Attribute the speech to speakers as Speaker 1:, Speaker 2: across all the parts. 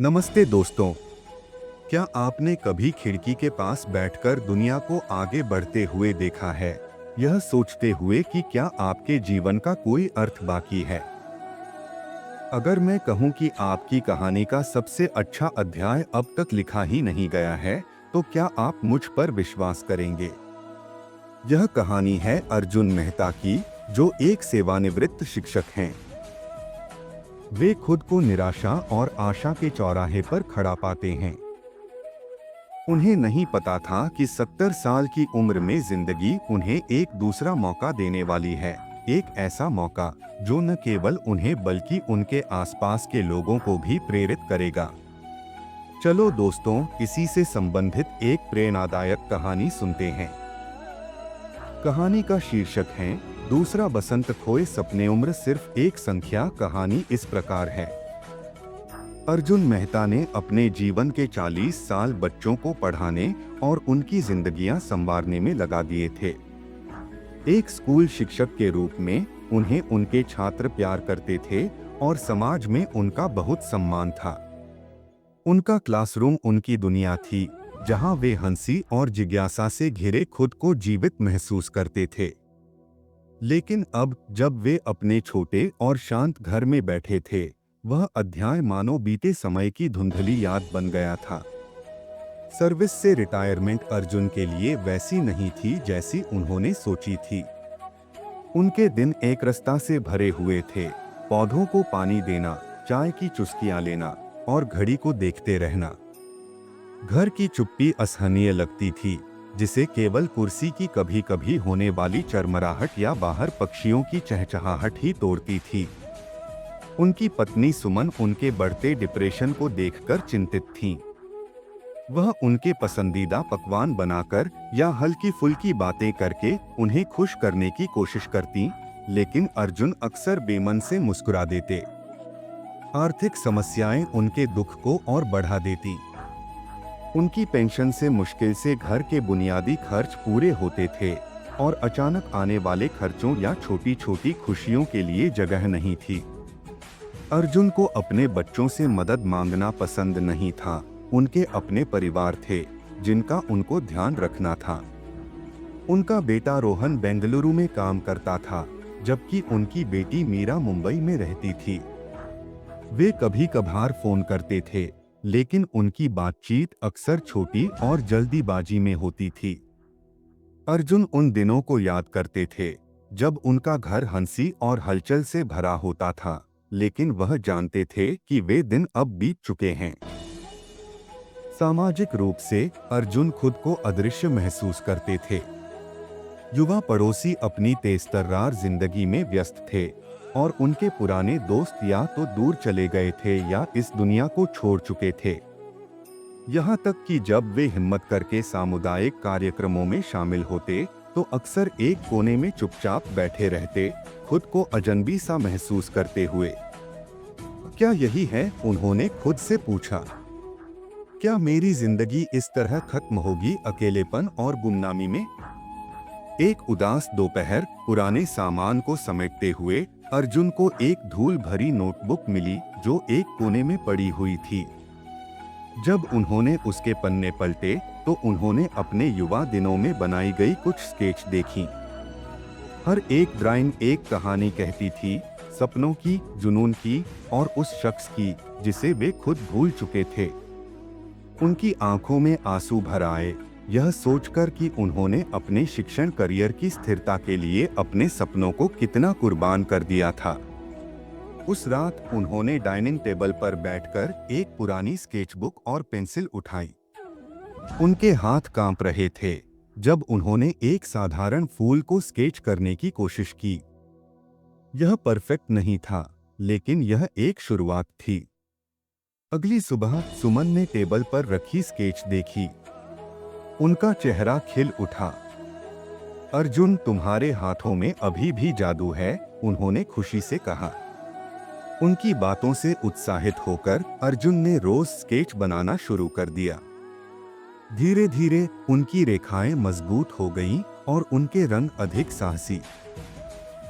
Speaker 1: नमस्ते दोस्तों। क्या आपने कभी खिड़की के पास बैठकर दुनिया को आगे बढ़ते हुए देखा है, यह सोचते हुए कि क्या आपके जीवन का कोई अर्थ बाकी है? अगर मैं कहूं कि आपकी कहानी का सबसे अच्छा अध्याय अब तक लिखा ही नहीं गया है, तो क्या आप मुझ पर विश्वास करेंगे? यह कहानी है अर्जुन मेहता की, जो एक सेवानिवृत्त शिक्षक हैं। वे खुद को निराशा और आशा के चौराहे पर खड़ा पाते हैं। उन्हें नहीं पता था कि 70 साल की उम्र में जिंदगी उन्हें एक दूसरा मौका देने वाली है। एक ऐसा मौका जो न केवल उन्हें बल्कि उनके आसपास के लोगों को भी प्रेरित करेगा। चलो दोस्तों, इसी से संबंधित एक प्रेरणादायक कहानी सुनते हैं। कहानी का शीर्षक है दूसरा बसंत, खोए सपने, उम्र सिर्फ एक संख्या। कहानी इस प्रकार है। अर्जुन मेहता ने अपने जीवन के 40 साल बच्चों को पढ़ाने और उनकी जिंदगियां संवारने में लगा दिए थे। एक स्कूल शिक्षक के रूप में उन्हें उनके छात्र प्यार करते थे और समाज में उनका बहुत सम्मान था। उनका क्लासरूम उनकी दुनिया थी, जहां वे हंसी और जिज्ञासा से घिरे खुद को जीवित महसूस करते थे। लेकिन अब जब वे अपने छोटे और शांत घर में बैठे थे, वह अध्याय मानो बीते समय की धुंधली याद बन गया था। सर्विस से रिटायरमेंट अर्जुन के लिए वैसी नहीं थी जैसी उन्होंने सोची थी। उनके दिन एक रास्ता से भरे हुए थे, पौधों को पानी देना, चाय की चुस्कियां लेना और घड़ी को देखते रहना। घर की चुप्पी असहनीय लगती थी, जिसे केवल कुर्सी की कभी कभी होने वाली चरमराहट या बाहर पक्षियों की चहचहाहट ही तोड़ती थी। उनकी पत्नी सुमन उनके बढ़ते डिप्रेशन को देखकर चिंतित थीं। वह उनके पसंदीदा पकवान बनाकर या हल्की फुल्की बातें करके उन्हें खुश करने की कोशिश करती, लेकिन अर्जुन अक्सर बेमन से मुस्कुरा देते। आर्थिक समस्याएं उनके दुख को और बढ़ा देती। उनकी पेंशन से मुश्किल से घर के बुनियादी खर्च पूरे होते थे और अचानक आने वाले खर्चों या छोटी छोटी खुशियों के लिए जगह नहीं थी। अर्जुन को अपने बच्चों से मदद मांगना पसंद नहीं था। उनके अपने परिवार थे जिनका उनको ध्यान रखना था। उनका बेटा रोहन बेंगलुरु में काम करता था, जबकि उनकी बेटी मीरा मुंबई में रहती थी। वे कभी कभार फोन करते थे, लेकिन उनकी बातचीत अक्सर छोटी और जल्दीबाजी में होती थी। अर्जुन उन दिनों को याद करते थे जब उनका घर हंसी और हलचल से भरा होता था, लेकिन वह जानते थे कि वे दिन अब बीत चुके हैं। सामाजिक रूप से अर्जुन खुद को अदृश्य महसूस करते थे। युवा पड़ोसी अपनी तेजतर्रार जिंदगी में व्यस्त थे और उनके पुराने दोस्त या तो दूर चले गए थे या इस दुनिया को छोड़ चुके थे। यहाँ तक कि जब वे हिम्मत करके सामुदायिक कार्यक्रमों में शामिल होते, तो अक्सर एक कोने में चुपचाप बैठे रहते, खुद को अजनबी सा महसूस करते हुए। क्या यही है, उन्होंने खुद से पूछा। क्या मेरी जिंदगी इस तरह खत्म होगी, अकेलेपन और गुमनामी में? एक उदास दोपहर, पुराने सामान को समेटते हुए अर्जुन को एक धूल भरी नोटबुक मिली जो एक कोने में पड़ी हुई थी। जब उन्होंने उसके पन्ने पलटे, तो उन्होंने अपने युवा दिनों में बनाई गई कुछ स्केच देखी। हर एक ड्राइंग एक कहानी कहती थी, सपनों की, जुनून की और उस शख्स की जिसे वे खुद भूल चुके थे। उनकी आंखों में आंसू भर आए, यह सोचकर कि उन्होंने अपने शिक्षण करियर की स्थिरता के लिए अपने सपनों को कितना कुर्बान कर दिया था। उस रात उन्होंने डाइनिंग टेबल पर बैठकर एक पुरानी स्केचबुक और पेंसिल उठाई। उनके हाथ कांप रहे थे जब उन्होंने एक साधारण फूल को स्केच करने की कोशिश की। यह परफेक्ट नहीं था, लेकिन यह एक शुरुआत थी। अगली सुबह सुमन ने टेबल पर रखी स्केच देखी। उनका चेहरा खिल उठा। अर्जुन, तुम्हारे हाथों में अभी भी जादू है, उन्होंने खुशी से कहा। उनकी बातों से उत्साहित होकर अर्जुन ने रोज स्केच बनाना शुरू कर दिया। धीरे धीरे उनकी रेखाएं मजबूत हो गईं और उनके रंग अधिक साहसी।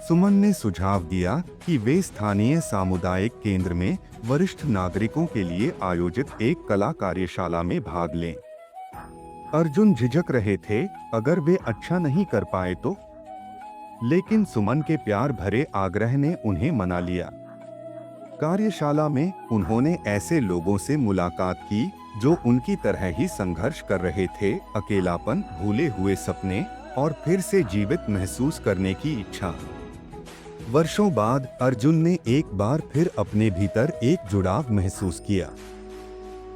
Speaker 1: सुमन ने सुझाव दिया कि वे स्थानीय सामुदायिक केंद्र में वरिष्ठ नागरिकों के लिए आयोजित एक कला कार्यशाला में भाग लें। अर्जुन झिझक रहे थे, अगर वे अच्छा नहीं कर पाए तो, लेकिन सुमन के प्यार भरे आग्रह ने उन्हें मना लिया। कार्यशाला में उन्होंने ऐसे लोगों से मुलाकात की जो उनकी तरह ही संघर्ष कर रहे थे, अकेलापन, भूले हुए सपने और फिर से जीवित महसूस करने की इच्छा। वर्षों बाद अर्जुन ने एक बार फिर अपने भीतर एक जुड़ाव महसूस किया।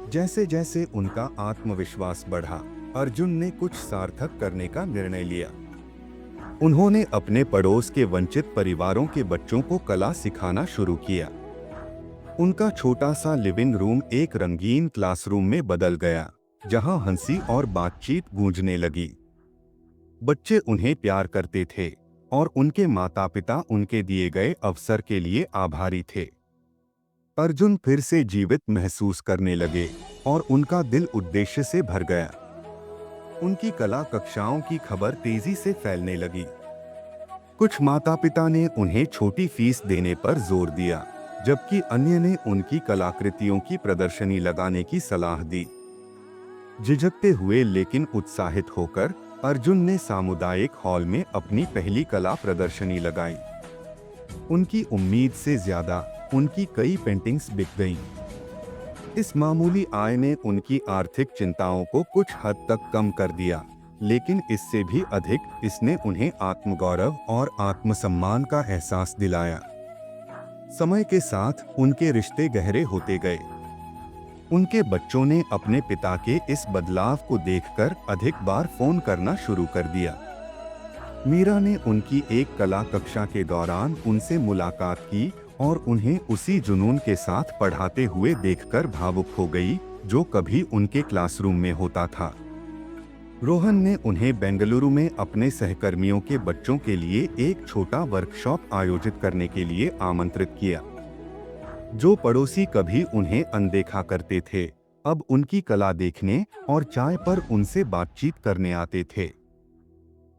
Speaker 1: जैसे जैसे उनका आत्मविश्वास बढ़ा, अर्जुन ने कुछ सार्थक करने का निर्णय लिया। उन्होंने अपने पड़ोस के वंचित परिवारों के बच्चों को कला सिखाना शुरू किया। उनका छोटा सा लिविंग रूम एक रंगीन क्लासरूम में बदल गया, जहां हंसी और बातचीत गूंजने लगी। बच्चे उन्हें प्यार करते थे और उनके माता पिता उनके दिए गए अवसर के लिए आभारी थे। अर्जुन फिर से जीवित महसूस करने लगे और उनका दिल उद्देश्य से भर गया। उनकी कला कक्षाओं की खबर तेजी से फैलने लगी। कुछ माता पिता ने उन्हें छोटी फीस देने पर जोर दिया, जबकि अन्य ने उनकी कलाकृतियों की प्रदर्शनी लगाने की सलाह दी। झिझकते हुए लेकिन उत्साहित होकर अर्जुन ने सामुदायिक हॉल में अपनी पहली कला प्रदर्शनी लगाई। उनकी उम्मीद से ज्यादा उनकी कई पेंटिंग्स बिक गईं। इस मामूली आय ने उनकी आर्थिक चिंताओं को कुछ हद तक कम कर दिया, लेकिन इससे भी अधिक इसने उन्हें आत्मगौरव और आत्मसम्मान का एहसास दिलाया। समय के साथ उनके रिश्ते गहरे होते गए। उनके बच्चों ने अपने पिता के इस बदलाव को देखकर अधिक बार फोन करना शुरू कर दिया। मीरा ने उनकी एक कला कक्षा के दौरान उनसे मुलाकात की और उन्हें उसी जुनून के साथ पढ़ाते हुए देखकर भावुक हो गई जो कभी उनके क्लासरूम में होता था। रोहन ने उन्हें बेंगलुरु में अपने सहकर्मियों के बच्चों के लिए एक छोटा वर्कशॉप आयोजित करने के लिए आमंत्रित किया। जो पड़ोसी कभी उन्हें अनदेखा करते थे, अब उनकी कला देखने और चाय पर उनसे बातचीत करने आते थे।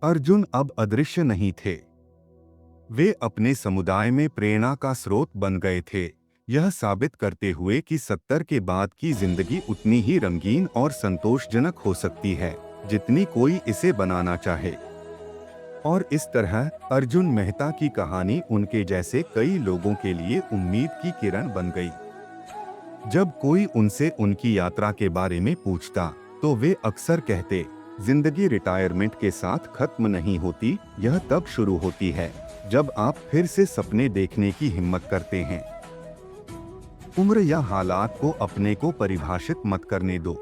Speaker 1: अर्जुन अब अदृश्य नहीं थे। वे अपने समुदाय में प्रेरणा का स्रोत बन गए थे, यह साबित करते हुए कि 70 के बाद की जिंदगी उतनी ही रंगीन और संतोषजनक हो सकती है जितनी कोई इसे बनाना चाहे। और इस तरह अर्जुन मेहता की कहानी उनके जैसे कई लोगों के लिए उम्मीद की किरण बन गई। जब कोई उनसे उनकी यात्रा के बारे में पूछता तो वे अक्सर कहते, जिंदगी रिटायरमेंट के साथ खत्म नहीं होती, यह तब शुरू होती है जब आप फिर से सपने देखने की हिम्मत करते हैं। उम्र या हालात को अपने को परिभाषित मत करने दो।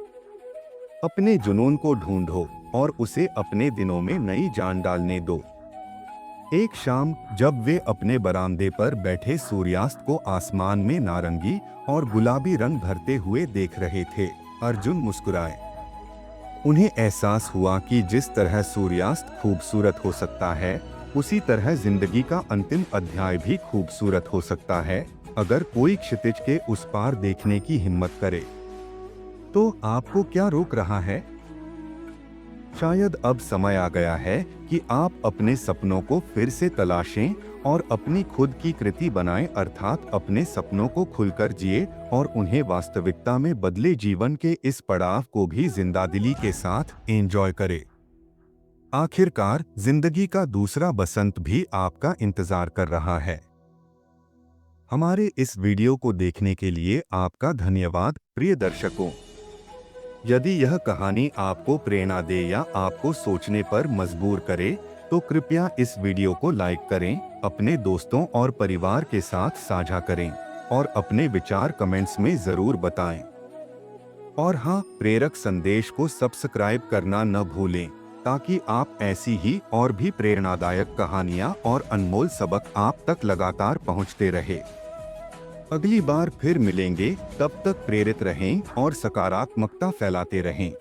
Speaker 1: अपने जुनून को ढूंढो और उसे अपने दिनों में नई जान डालने दो। एक शाम जब वे अपने बरामदे पर बैठे सूर्यास्त को आसमान में नारंगी और गुलाबी रंग भरते हुए देख रहे थे, अर्जुन मुस्कुराए। उन्हें एहसास हुआ कि जिस तरह सूर्यास्त खूबसूरत हो सकता है, उसी तरह जिंदगी का अंतिम अध्याय भी खूबसूरत हो सकता है, अगर कोई क्षितिज के उस पार देखने की हिम्मत करे। तो आपको क्या रोक रहा है? शायद अब समय आ गया है कि आप अपने सपनों को फिर से तलाशें और अपनी खुद की कृति बनाएं, अर्थात अपने सपनों को खुलकर जिए और उन्हें वास्तविकता में बदले। जीवन के इस पड़ाव को भी जिंदादिली के साथ एंजॉय करें। आखिरकार जिंदगी का दूसरा बसंत भी आपका इंतजार कर रहा है। हमारे इस वीडियो को देखने के लिए आपका धन्यवाद प्रिय दर्शकों। यदि यह कहानी आपको प्रेरणा दे या आपको सोचने पर मजबूर करे तो कृपया इस वीडियो को लाइक करें, अपने दोस्तों और परिवार के साथ साझा करें और अपने विचार कमेंट्स में जरूर बताएं। और हाँ, प्रेरक संदेश को सब्सक्राइब करना न भूलें ताकि आप ऐसी ही और भी प्रेरणादायक कहानियाँ और अनमोल सबक आप तक लगातार पहुँचते रहे। अगली बार फिर मिलेंगे, तब तक प्रेरित रहें और सकारात्मकता फैलाते रहें।